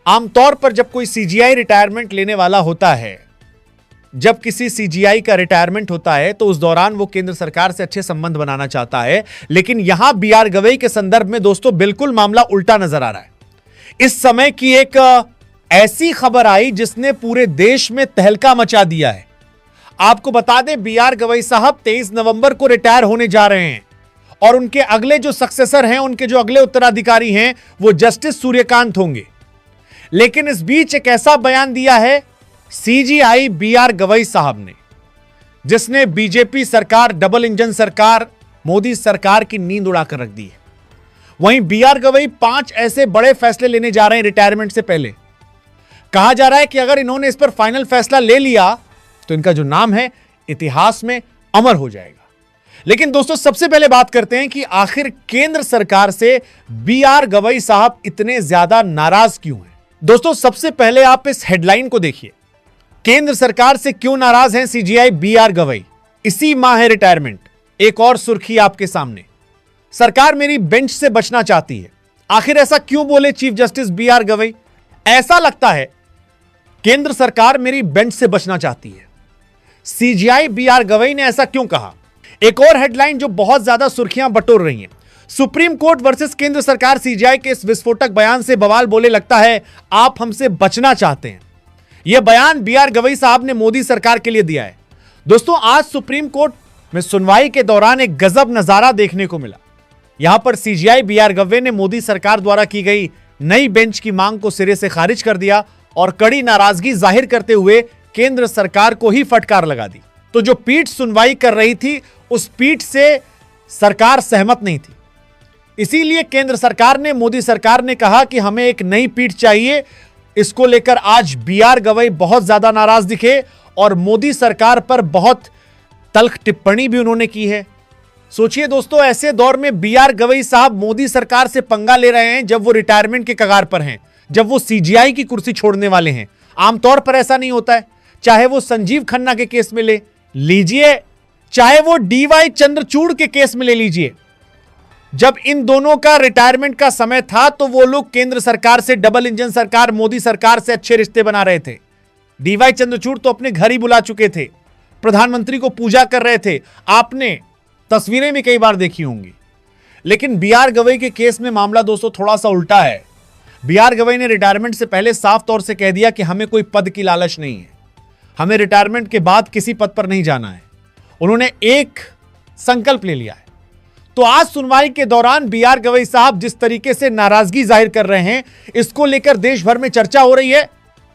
आमतौर पर जब कोई सीजीआई रिटायरमेंट लेने वाला होता है, जब किसी सीजीआई का रिटायरमेंट होता है तो उस दौरान वो केंद्र सरकार से अच्छे संबंध बनाना चाहता है। लेकिन यहां बीआर गवई के संदर्भ में दोस्तों बिल्कुल मामला उल्टा नजर आ रहा है। इस समय की एक ऐसी खबर आई जिसने पूरे देश में तहलका मचा दिया है। आपको बता दें, बीआर गवई साहब 23 नवंबर को रिटायर होने जा रहे हैं और उनके अगले जो सक्सेसर हैं, उनके जो अगले उत्तराधिकारी हैं, वो जस्टिस सूर्यकांत होंगे। लेकिन इस बीच एक ऐसा बयान दिया है सीजीआई बीआर गवई साहब ने, जिसने बीजेपी सरकार, डबल इंजन सरकार, मोदी सरकार की नींद उड़ाकर रख दी है। वहीं बीआर गवई 5 ऐसे बड़े फैसले लेने जा रहे हैं रिटायरमेंट से पहले। कहा जा रहा है कि अगर इन्होंने इस पर फाइनल फैसला ले लिया तो इनका जो नाम है इतिहास में अमर हो जाएगा। लेकिन दोस्तों सबसे पहले बात करते हैं कि आखिर केंद्र सरकार से बीआर गवई साहब इतने ज्यादा नाराज क्यों हैं। दोस्तों सबसे पहले आप इस हेडलाइन को देखिए, केंद्र सरकार से क्यों नाराज हैं सीजीआई बीआर गवई। इसी माह है रिटायरमेंट। एक और सुर्खी आपके सामने, सरकार मेरी बेंच से बचना चाहती है। आखिर ऐसा क्यों बोले चीफ जस्टिस बीआर गवई? ऐसा लगता है केंद्र सरकार मेरी बेंच से बचना चाहती है। सीजीआई बीआर गवई ने ऐसा क्यों कहा? एक और हेडलाइन जो बहुत ज्यादा सुर्खियां बटोर रही है, सुप्रीम कोर्ट वर्सेस केंद्र सरकार सीजीआई के इस विस्फोटक बयान से बवाल बोले लगता है आप हमसे बचना चाहते हैं। यह बयान बीआर गवई साहब ने मोदी सरकार के लिए दिया है। दोस्तों आज सुप्रीम कोर्ट में सुनवाई के दौरान एक गजब नजारा देखने को मिला। यहां पर सीजीआई बीआर गवई ने मोदी सरकार द्वारा की गई नई बेंच की मांग को सिरे से खारिज कर दिया और कड़ी नाराजगी जाहिर करते हुए केंद्र सरकार को ही फटकार लगा दी। तो जो पीठ सुनवाई कर रही थी उस पीठ से सरकार सहमत नहीं थी। इसीलिए केंद्र सरकार ने, मोदी सरकार ने कहा कि हमें एक नई पीठ चाहिए। इसको लेकर आज बीआर गवई बहुत ज्यादा नाराज दिखे और मोदी सरकार पर बहुत तल्ख टिप्पणी भी उन्होंने की है। सोचिए दोस्तों, ऐसे दौर में बीआर गवई साहब मोदी सरकार से पंगा ले रहे हैं जब वो रिटायरमेंट के कगार पर हैं, जब वो सीजीआई की कुर्सी छोड़ने वाले हैं। आमतौर पर ऐसा नहीं होता है। चाहे वो संजीव खन्ना के केस में ले लीजिए, चाहे वो डीवाई चंद्रचूड़ के केस में ले लीजिए। जब इन दोनों का रिटायरमेंट का समय था तो वो लोग केंद्र सरकार से, डबल इंजन सरकार, मोदी सरकार से अच्छे रिश्ते बना रहे थे। डीवाई चंद्रचूड़ तो अपने घर ही बुला चुके थे, प्रधानमंत्री को पूजा कर रहे थे। आपने तस्वीरें भी कई बार देखी होंगी। लेकिन बीआर गवई के केस में मामला दोस्तों थोड़ा सा उल्टा है। बीआर गवई ने रिटायरमेंट से पहले साफ तौर से कह दिया कि हमें कोई पद की लालच नहीं है, हमें रिटायरमेंट के बाद किसी पद पर नहीं जाना है। उन्होंने एक संकल्प ले लिया है। तो आज सुनवाई के दौरान बीआर गवई साहब जिस तरीके से नाराजगी जाहिर कर रहे हैं, इसको लेकर देश भर में चर्चा हो रही है,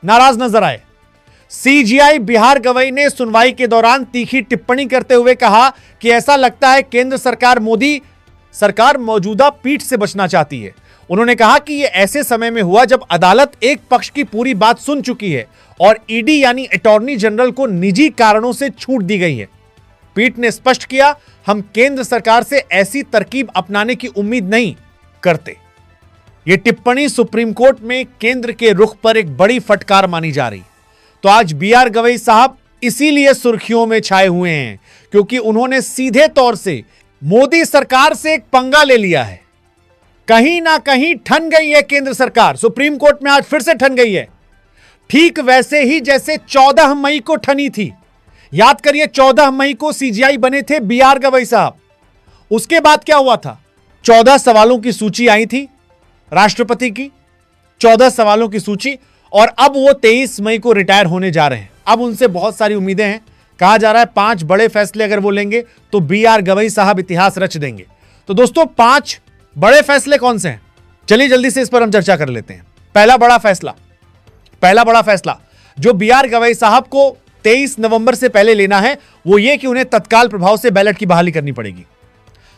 नाराज नजर आए। सीजीआई बीआर गवई ने सुनवाई के दौरान तीखी टिप्पणी करते हुए कहा कि ऐसा लगता है केंद्र सरकार, मोदी सरकार मौजूदा पीठ से बचना चाहती है। उन्होंने कहा कि यह ऐसे समय में हुआ जब अदालत एक पक्ष की पूरी बात सुन चुकी है और ईडी यानी अटॉर्नी जनरल को निजी कारणों से छूट दी गई है। पीठ ने स्पष्ट किया, हम केंद्र सरकार से ऐसी तरकीब अपनाने की उम्मीद नहीं करते। यह टिप्पणी सुप्रीम कोर्ट में केंद्र के रुख पर एक बड़ी फटकार मानी जा रही। तो आज बीआर गवई साहब इसीलिए सुर्खियों में छाए हुए हैं क्योंकि उन्होंने सीधे तौर से मोदी सरकार से एक पंगा ले लिया है। कहीं ना कहीं ठन गई है केंद्र सरकार, सुप्रीम कोर्ट में आज फिर से ठन गई है। ठीक वैसे ही जैसे 14 मई को ठनी थी। याद करिए 14 मई को सीजीआई बने थे बीआर गवई साहब। उसके बाद क्या हुआ था? 14 सवालों की सूची आई थी राष्ट्रपति की, 14 सवालों की सूची, और अब वो 23 मई को रिटायर होने जा रहे हैं। अब उनसे बहुत सारी उम्मीदें हैं। कहा जा रहा है 5 बड़े फैसले अगर वो लेंगे तो बीआर गवई साहब इतिहास रच देंगे। तो दोस्तों 5 बड़े फैसले कौन से हैं? चलिए जल्दी से इस पर हम चर्चा कर लेते हैं। पहला बड़ा फैसला जो बीआर गवई साहब को 23 नवंबर से पहले लेना है वो ये कि उन्हें तत्काल प्रभाव से बैलेट की बहाली करनी पड़ेगी।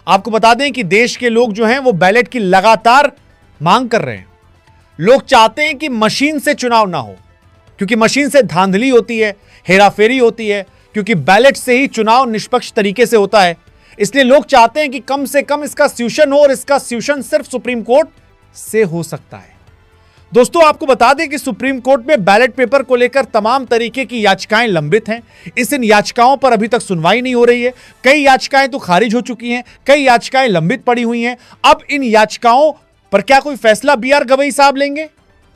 आपको बता दें कि देश के लोग जो हैं वो बैलेट की लगातार मांग कर रहे हैं। लोग चाहते हैं कि मशीन से चुनाव ना हो, क्योंकि मशीन से धांधली होती है, हेराफेरी होती है, क्योंकि बैलेट से ही चुनाव निष्पक्ष तरीके से होता है। इसलिए लोग चाहते हैं कि कम से कम इसका स्यूशन हो, और इसका स्यूशन सिर्फ सुप्रीम कोर्ट से हो सकता है। दोस्तों आपको बता दें कि सुप्रीम कोर्ट में बैलेट पेपर को लेकर तमाम तरीके की याचिकाएं लंबित हैं। इन याचिकाओं पर अभी तक सुनवाई नहीं हो रही है। कई याचिकाएं तो खारिज हो चुकी हैं, कई याचिकाएं लंबित पड़ी हुई हैं। अब इन याचिकाओं पर क्या कोई फैसला बीआर गवई साहब लेंगे?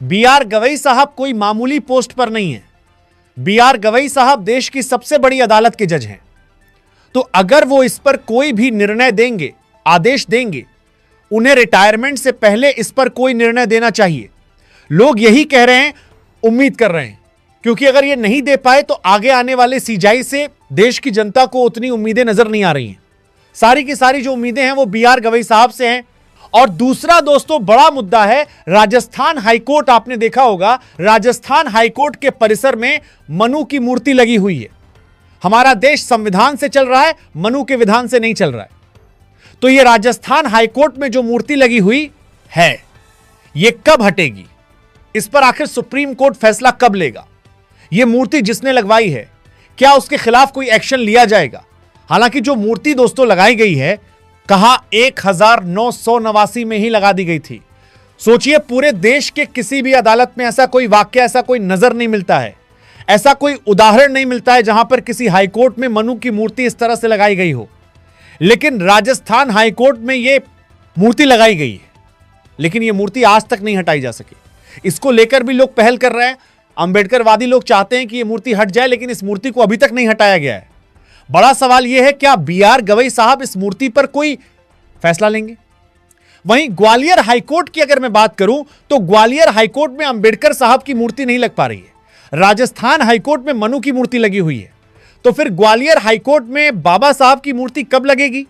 बी.आर. गवई साहब कोई मामूली पोस्ट पर नहीं है। बी.आर. गवई साहब देश की सबसे बड़ी अदालत के जज हैं। तो अगर वो इस पर कोई भी निर्णय देंगे, आदेश देंगे, उन्हें रिटायरमेंट से पहले इस पर कोई निर्णय देना चाहिए। लोग यही कह रहे हैं, उम्मीद कर रहे हैं, क्योंकि अगर ये नहीं दे पाए तो आगे आने वाले सीजीआई से देश की जनता को उतनी उम्मीदें नजर नहीं आ रही हैं। सारी की सारी जो उम्मीदें हैं वो बी.आर. गवई साहब से हैं। और दूसरा दोस्तों बड़ा मुद्दा है राजस्थान हाईकोर्ट। आपने देखा होगा राजस्थान हाईकोर्ट के परिसर में मनु की मूर्ति लगी हुई है। हमारा देश संविधान से चल रहा है, मनु के विधान से नहीं चल रहा है। तो यह राजस्थान हाईकोर्ट में जो मूर्ति लगी हुई है, यह कब हटेगी? इस पर आखिर सुप्रीम कोर्ट फैसला कब लेगा? यह मूर्ति जिसने लगवाई है, क्या उसके खिलाफ कोई एक्शन लिया जाएगा? हालांकि जो मूर्ति दोस्तों लगाई गई है, कहा 1989 में ही लगा दी गई थी। सोचिए, पूरे देश के किसी भी अदालत में ऐसा कोई वाक्य, ऐसा कोई नजर नहीं मिलता है, ऐसा कोई उदाहरण नहीं मिलता है जहां पर किसी हाईकोर्ट में मनु की मूर्ति इस तरह से लगाई गई हो। लेकिन राजस्थान हाईकोर्ट में यह मूर्ति लगाई गई है, लेकिन यह मूर्ति आज तक नहीं हटाई जा सकी। इसको लेकर भी लोग पहल कर रहे हैं। अंबेडकरवादी लोग चाहते हैं कि यह मूर्ति हट जाए, लेकिन इस मूर्ति को अभी तक नहीं हटाया गया है। बड़ा सवाल यह है, क्या बी.आर. गवई साहब इस मूर्ति पर कोई फैसला लेंगे? वहीं ग्वालियर हाईकोर्ट की अगर मैं बात करूं तो ग्वालियर हाईकोर्ट में अंबेडकर साहब की मूर्ति नहीं लग पा रही है। राजस्थान हाईकोर्ट में मनु की मूर्ति लगी हुई है। तो फिर ग्वालियर हाईकोर्ट में बाबा साहब की मूर्ति कब लगेगी?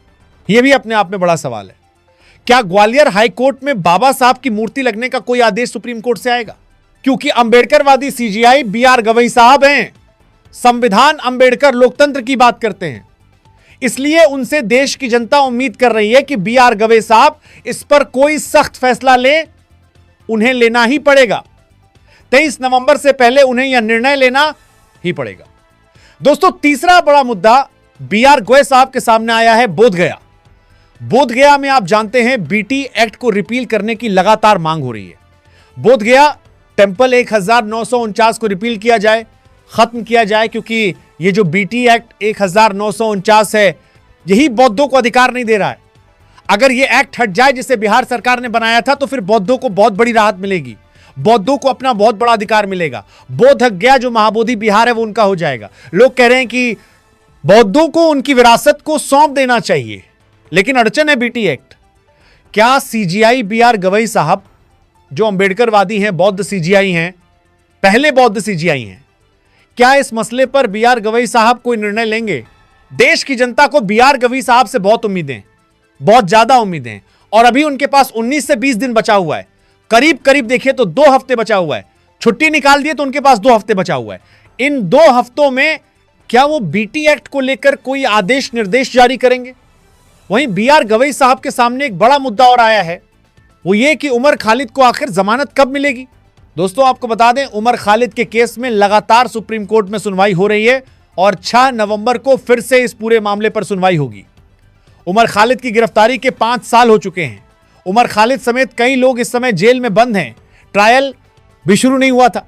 यह भी अपने आप में बड़ा सवाल है। क्या ग्वालियर हाईकोर्ट में बाबा साहब की मूर्ति लगने का कोई आदेश सुप्रीम कोर्ट से आएगा? क्योंकि अंबेडकरवादी सीजीआई बी.आर. गवई साहब हैं। संविधान, अंबेडकर, लोकतंत्र की बात करते हैं। इसलिए उनसे देश की जनता उम्मीद कर रही है कि बी.आर. गवई साहब इस पर कोई सख्त फैसला ले, उन्हें लेना ही पड़ेगा। 23 नवंबर से पहले उन्हें यह निर्णय लेना ही पड़ेगा। दोस्तों, तीसरा बड़ा मुद्दा बी.आर. गवई साहब के सामने आया है बोधगया। बोधगया में आप जानते हैं बीटी एक्ट को रिपील करने की लगातार मांग हो रही है। बोधगया टेंपल 1949 को रिपील किया जाए, खत्म किया जाए, क्योंकि ये जो बीटी एक्ट 1949 है, यही बौद्धों को अधिकार नहीं दे रहा है। अगर ये एक्ट हट जाए जिसे बिहार सरकार ने बनाया था, तो फिर बौद्धों को बहुत बड़ी राहत मिलेगी, बौद्धों को अपना बहुत बड़ा अधिकार मिलेगा। बोध गया जो महाबोधि बिहार है वो उनका हो जाएगा। लोग कह रहे हैं कि बौद्धों को उनकी विरासत को सौंप देना चाहिए, लेकिन अड़चन है बीटी एक्ट। क्या सीजीआई बी.आर. गवई साहब जो अंबेडकरवादी हैं, बौद्ध सीजीआई हैं, पहले बौद्ध सीजीआई हैं, क्या इस मसले पर बी.आर. गवई साहब कोई निर्णय लेंगे? देश की जनता को बी.आर. गवई साहब से बहुत उम्मीदें, बहुत ज्यादा उम्मीदें, और अभी उनके पास 19 से 20 दिन बचा हुआ है। करीब करीब देखिए तो 2 हफ्ते बचा हुआ है। छुट्टी निकाल दिए तो उनके पास 2 हफ्ते बचा हुआ है। इन 2 हफ्तों में क्या वो बीटी एक्ट को लेकर कोई आदेश निर्देश जारी करेंगे? वहीं बी.आर. गवई साहब के सामने एक बड़ा मुद्दा और आया है, वो ये कि उमर खालिद को आखिर जमानत कब मिलेगी। दोस्तों, आपको बता दें, उमर खालिद के केस में लगातार सुप्रीम कोर्ट में सुनवाई हो रही है और 6 नवंबर को फिर से इस पूरे मामले पर सुनवाई होगी। उमर खालिद की गिरफ्तारी के 5 साल हो चुके हैं। उमर खालिद समेत कई लोग इस समय जेल में बंद हैं। ट्रायल भी शुरू नहीं हुआ था,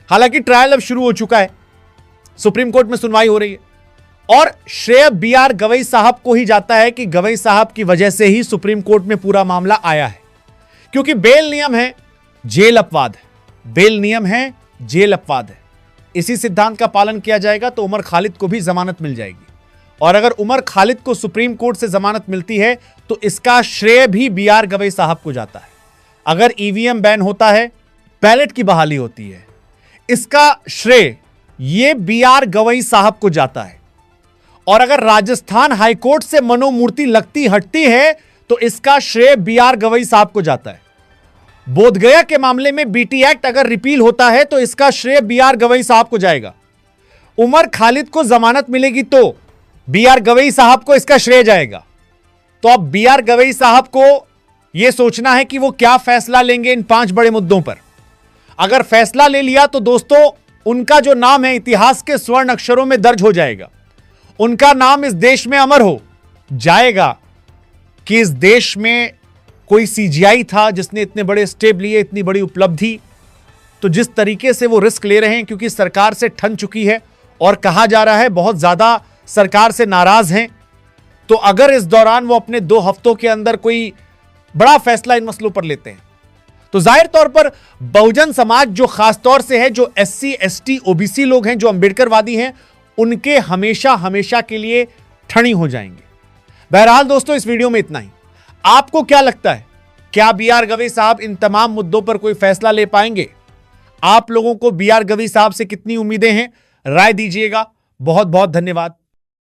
हालांकि ट्रायल अब शुरू हो चुका है। सुप्रीम कोर्ट में सुनवाई हो रही है और श्रेय बी.आर. गवई साहब को ही जाता है कि गवई साहब की वजह से ही सुप्रीम कोर्ट में पूरा मामला आया है, क्योंकि बेल नियम है, जेल अपवाद है। बेल नियम है, जेल अपवाद है। इसी सिद्धांत का पालन किया जाएगा तो उमर खालिद को भी जमानत मिल जाएगी। और अगर उमर खालिद को सुप्रीम कोर्ट से जमानत मिलती है तो इसका श्रेय भी बी.आर. गवई साहब को जाता है। अगर ईवीएम बैन होता है, बैलेट की बहाली होती है, इसका श्रेय ये बी.आर. गवई साहब को जाता है। और अगर राजस्थान हाईकोर्ट से मनोमूर्ति लगती हटती है तो इसका श्रेय बी.आर. गवई साहब को जाता है। बोधगया के मामले में बीटी एक्ट अगर रिपील होता है तो इसका श्रेय बी.आर. गवई साहब को जाएगा। उमर खालिद को जमानत मिलेगी तो बी.आर. गवई साहब को इसका श्रेय जाएगा। तो अब बी.आर. गवई साहब को यह सोचना है कि वो क्या फैसला लेंगे इन 5 बड़े मुद्दों पर। अगर फैसला ले लिया तो दोस्तों उनका जो नाम है इतिहास के स्वर्ण अक्षरों में दर्ज हो जाएगा। उनका नाम इस देश में अमर हो जाएगा कि इस देश में कोई सीजीआई था जिसने इतने बड़े स्टेप लिए, इतनी बड़ी उपलब्धि। तो जिस तरीके से वो रिस्क ले रहे हैं, क्योंकि सरकार से ठन चुकी है और कहा जा रहा है बहुत ज्यादा सरकार से नाराज हैं, तो अगर इस दौरान वो अपने 2 हफ्तों के अंदर कोई बड़ा फैसला इन मसलों पर लेते हैं तो जाहिर तौर पर बहुजन समाज जो खासतौर से है, जो SC ST OBC लोग हैं, जो अंबेडकरवादी हैं, उनके हमेशा हमेशा के लिए ठनी हो जाएंगे। बहरहाल दोस्तों, इस वीडियो में इतना ही। आपको क्या लगता है, क्या BR गवई साहब इन तमाम मुद्दों पर कोई फैसला ले पाएंगे? आप लोगों को BR गवई साहब से कितनी उम्मीदें हैं? राय दीजिएगा। बहुत बहुत धन्यवाद।